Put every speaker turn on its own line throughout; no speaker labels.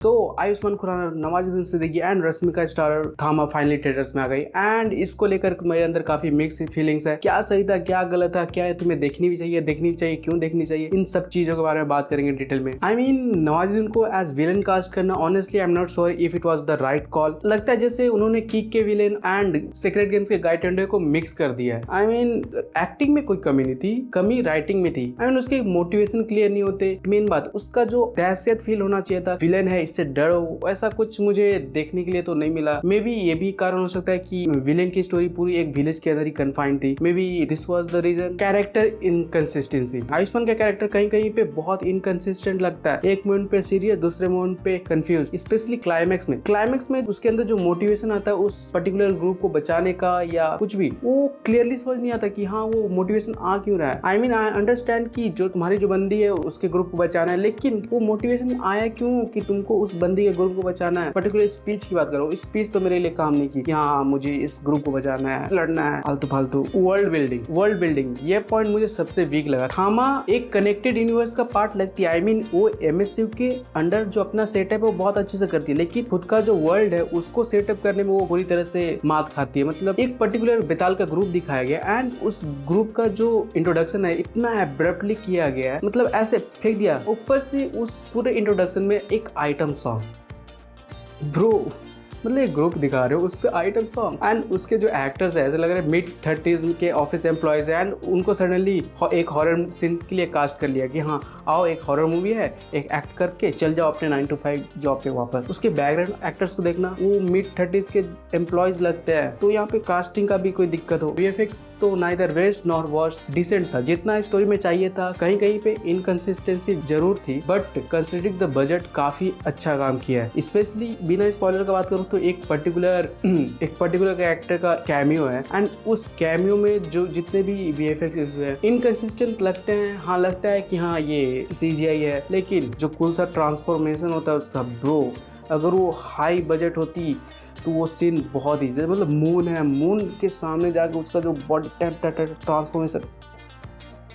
तो Ayushman Khurana, Nawazuddin Siddiqui and Rashmika starrer थामा finally theatres में आ गई एंड इसको लेकर मेरे अंदर काफी मिक्स फीलिंग्स है। क्या सही था, क्या गलत था, क्या तुम्हें देखनी भी चाहिए, क्यों देखनी चाहिए, इन सब चीजों के बारे में बात करेंगे डिटेल में। आई मीन नवाजुद्दीन को एज विलन कास्ट करना honestly I am not sure if it was the right call. लगता है जैसे उन्होंने किक के विलेन एंड सीक्रेट गेम्स के गाय टेंडर को मिक्स कर दिया है। आई मीन एक्टिंग में कोई कमी नहीं थी, कमी राइटिंग में थी। आई मीन उसके मोटिवेशन क्लियर नहीं होते। मेन बात उसका जो दहशत फील होना चाहिए था, विलेन है इससे डरो, ऐसा कुछ मुझे देखने के लिए तो नहीं मिला। मे बी ये भी कारण हो सकता है कि विलेन की स्टोरी पूरी एक विलेज के अंदर ही कन्फाइंड थी। May be this was the reason. Character inconsistency, Ayushmann का कैरेक्टर कहीं कहीं पे बहुत इनकंसिस्टेंट लगता है। एक मोमेंट पे सीरियस, दूसरे मोमेंट पे कंफ्यूज, स्पेशली क्लाइमैक्स में उसके अंदर जो मोटिवेशन आता है उस पर्टिकुलर ग्रुप को बचाने का या कुछ भी, वो क्लियरली समझ नहीं आता कि हाँ वो मोटिवेशन आ क्यों रहा है। आई मीन आई अंडरस्टैंड कि जो तुम्हारी जो बंदी है उसके ग्रुप को बचाना है, लेकिन वो मोटिवेशन आया क्यों कि तुमको उस बंदी के ग्रुप को बचाना है। पर्टिकुलर स्पीच की बात करो, स्पीच तो मेरे लिए काम नहीं की कि हाँ मुझे इस ग्रुप को बचाना है, लड़ना है, फालतू। वर्ल्ड बिल्डिंग ये पॉइंट मुझे सबसे वीक लगा। थामा एक कनेक्टेड यूनिवर्स का पार्ट लगती है। आई मीन वो एमएसयू के अंडर जो अपना सेटअप है वो बहुत अच्छे से करती है, लेकिन खुद का जो वर्ल्ड है उसको सेटअप करने में वो पूरी तरह से मात खाती है। मतलब एक पर्टिकुलर बेताल का ग्रुप दिखाया गया एंड उस ग्रुप का जो इंट्रोडक्शन है इतना एब्रप्टली किया गया है, मतलब ऐसे फेंक दिया। ऊपर से उस पूरे इंट्रोडक्शन में एक आइटम सॉन्ग, ब्रो मतलब एक ग्रुप दिखा रहे हो उस पे आइटम सॉन्ग एंड उसके जो एक्टर्स है ऐसे लग रहे हैं मिड 30s के ऑफिस एम्प्लॉयज है एंड उनको सडनली एक हॉरर सीन के लिए कास्ट कर लिया कि हाँ आओ एक हॉरर मूवी है, एक एक्ट करके चल जाओ अपने 9 to 5 जॉब पे वापस। उसके बैकग्राउंड एक्टर्स को देखना, वो मिड 30s के एम्प्लॉयज लगते हैं। तो यहाँ पे कास्टिंग का भी कोई दिक्कत हो। VFX तो neither waste nor worst, decent था जितना स्टोरी में चाहिए था। कहीं कहीं पे इनकंसिस्टेंसी जरूर थी, बट कंसिडरिंग द बजट काफी अच्छा काम किया है। स्पेशली बिना स्पॉइलर का बात करूँ तो एक पर्टिकुलर कैरेक्टर का कैमियो है एंड उस कैमियो में जो जितने भी VFX है इनकंसिस्टेंट लगते हैं। हाँ लगता है कि हाँ ये CGI है, लेकिन जो कुल सा ट्रांसफॉर्मेशन होता है उसका, ब्रो अगर वो हाई बजट होती तो वो सीन बहुत ही, मतलब मून है, मून के सामने जाके उसका जो बॉडी ट्रांसफॉर्मेशन,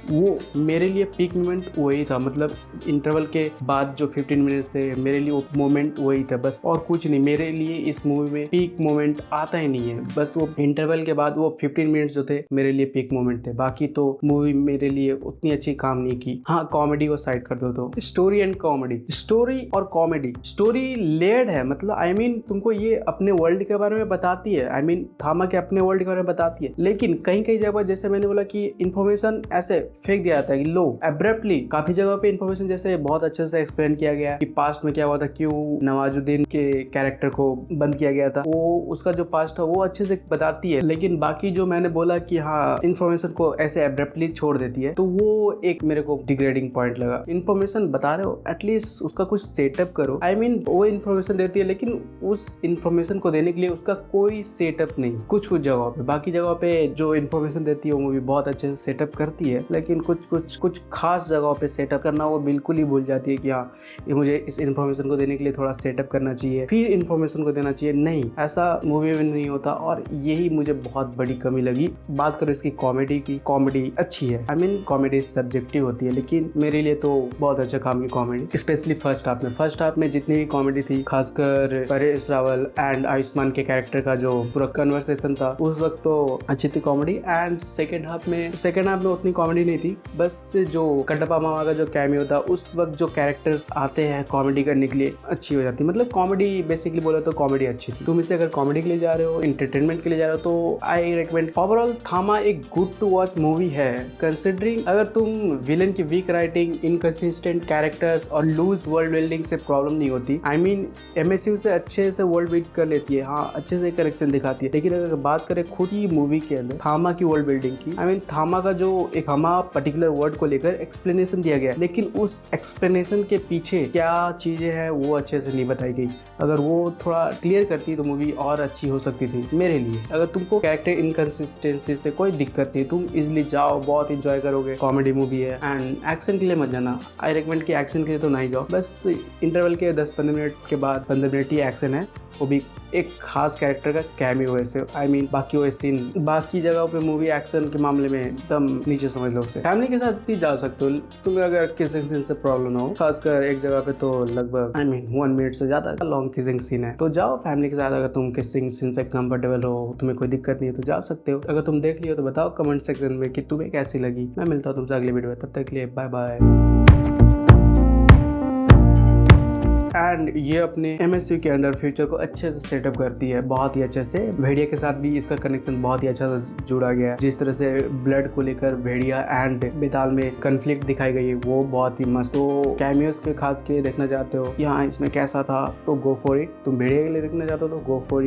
वो मेरे लिए पीक मोमेंट वही था। मतलब इंटरवल के बाद जो 15 मिनट्स थे मेरे लिए वो मोमेंट वही था बस, और कुछ नहीं। मेरे लिए इस मूवी में पीक मोमेंट आता ही नहीं है, बस वो इंटरवल के बाद वो 15 मिनट्स जो थे मेरे लिए पीक मोमेंट थे। बाकी तो मूवी मेरे लिए उतनी अच्छी काम नहीं की। हाँ कॉमेडी को साइड कर दो तो स्टोरी एंड कॉमेडी, स्टोरी और कॉमेडी, स्टोरी लेयर्ड है। मतलब आई मीन तुमको ये अपने वर्ल्ड के बारे में बताती है, आई मीन थामा के अपने वर्ल्ड के बारे में बताती है, लेकिन कहीं कहीं जगह जैसे मैंने बोला कि इन्फॉर्मेशन ऐसे फेंक दिया जाता है कि लो एब्रप्टली। काफी जगह पे इन्फॉर्मेशन जैसे बहुत अच्छे से एक्सप्लेन किया गया कि पास्ट में क्या हुआ था, क्यों नवाजुद्दीन के कैरेक्टर को बंद किया गया था, वो उसका जो पास्ट था वो अच्छे से बताती है। लेकिन बाकी जो मैंने बोला कि हाँ इन्फॉर्मेशन को ऐसे एब्रप्टली छोड़ देती है, तो वो एक मेरे को डिग्रेडिंग पॉइंट लगा। इन्फॉर्मेशन बता रहे हो एटलीस्ट उसका कुछ सेटअप करो। आई मीन वो इन्फॉर्मेशन देती है लेकिन उस इन्फॉर्मेशन को देने के लिए उसका कोई सेटअप नहीं। कुछ जगहों पे, बाकी जगहों पे जो इन्फॉर्मेशन देती है वो मूवी बहुत अच्छे से सेटअप करती है, लेकिन कुछ खास जगहों पे सेटअप करना वो बिल्कुल ही भूल जाती है कि हाँ ये मुझे इस इन्फॉर्मेशन को देने के लिए थोड़ा सेटअप करना चाहिए फिर इन्फॉर्मेशन को देना चाहिए। नहीं, ऐसा मूवी में नहीं होता और यही मुझे बहुत बड़ी कमी लगी। बात करो इसकी कॉमेडी की, कॉमेडी अच्छी है। आई मीन कॉमेडी सब्जेक्टिव होती है, लेकिन मेरे लिए तो बहुत अच्छा काम की कॉमेडी, स्पेशली फर्स्ट हाफ में जितनी भी कॉमेडी थी, खासकर परेश रावल एंड आयुष्मान के कैरेक्टर का जो पूरा कन्वर्सेशन था उस वक्त तो अच्छी थी कॉमेडी। एंड सेकेंड हाफ में उतनी कॉमेडी नहीं थी, बस जो कटप्पा मामा का जो कैमियो था उस वक्त जो कैरेक्टर्स आते हैं कॉमेडी करने के लिए अच्छी हो जाती। मतलब कॉमेडी बेसिकली बोला तो कॉमेडी अच्छी थी। तुम इसे अगर कॉमेडी के लिए जा रहे हो, एंटरटेनमेंट के लिए जा रहे हो, तो आई रिकमेंड। ओवरऑल थामा एक गुड टू वॉच मूवी है, कंसिडरिंग अगर तुम विलेन की वीक राइटिंग, इनकंसिस्टेंट कैरेक्टर्स और लूज वर्ल्ड बिल्डिंग से प्रॉब्लम नहीं होती। आई मीन MSU से अच्छे से वर्ल्ड बिल्ड कर लेती है, हाँ अच्छे से करेक्शन दिखाती है, लेकिन अगर बात करें खुद ही मूवी के अंदर थामा की वर्ल्ड बिल्डिंग की, आई मीन थामा का जो एक थामा पर्टिकुलर वर्ड को लेकर एक्सप्लेनेशन दिया गया, लेकिन उस एक्सप्लेनेशन के पीछे क्या चीजें हैं वो अच्छे से नहीं बताई गई। अगर वो थोड़ा क्लियर करती तो मूवी और अच्छी हो सकती थी मेरे लिए। अगर तुमको कैरेक्टर इनकंसिस्टेंसी से कोई दिक्कत नहीं, तुम इजिली जाओ, बहुत इंजॉय करोगे। कॉमेडी मूवी है एंड एक्शन के लिए मत जाना। आई रिकमेंड कि एक्शन के लिए तो नहीं जाओ, बस इंटरवल के 10-15 मिनट के बाद 15 मिनट ही एक्शन है, वो भी एक खास कैरेक्टर का कैमियो है। आई मीन बाकी वो सीन, बाकी जगहों पे मूवी एक्शन के मामले में एकदम नीचे समझ लो। लोग से। फैमिली के साथ भी जा सकते हो, तुम्हें अगर किसिंग सीन से प्रॉब्लम ना हो, खासकर एक जगह पे तो लगभग 1 मिनट से ज्यादा लॉन्ग किसिंग सीन है, तो जाओ फैमिली के साथ। अगर तुम किसिंग सीन से कंफर्टेबल हो, तुम्हें कोई दिक्कत नहीं है, तो जा सकते हो। अगर तुम देख लियो तो बताओ कमेंट सेक्शन में कि तुम्हें कैसी लगी। मैं मिलता हूँ तुमसे अगली वीडियो में, तब तक के लिए बाय बाय। एंड ये अपने MSU के अंडर फ्यूचर को अच्छे से सेटअप करती है, बहुत ही अच्छे से। भेड़िया के साथ भी इसका कनेक्शन बहुत ही अच्छा से जुड़ा गया है। जिस तरह से ब्लड को लेकर भेड़िया एंड बेताल में कन्फ्लिक्ट दिखाई गई है, वो बहुत ही मस्त। तो कैमियोस के खास के देखना चाहते हो यहाँ इसमें कैसा था, तो गो फॉर इट। तुम भेड़िया के लिए देखना चाहते हो तो गो फॉर इट।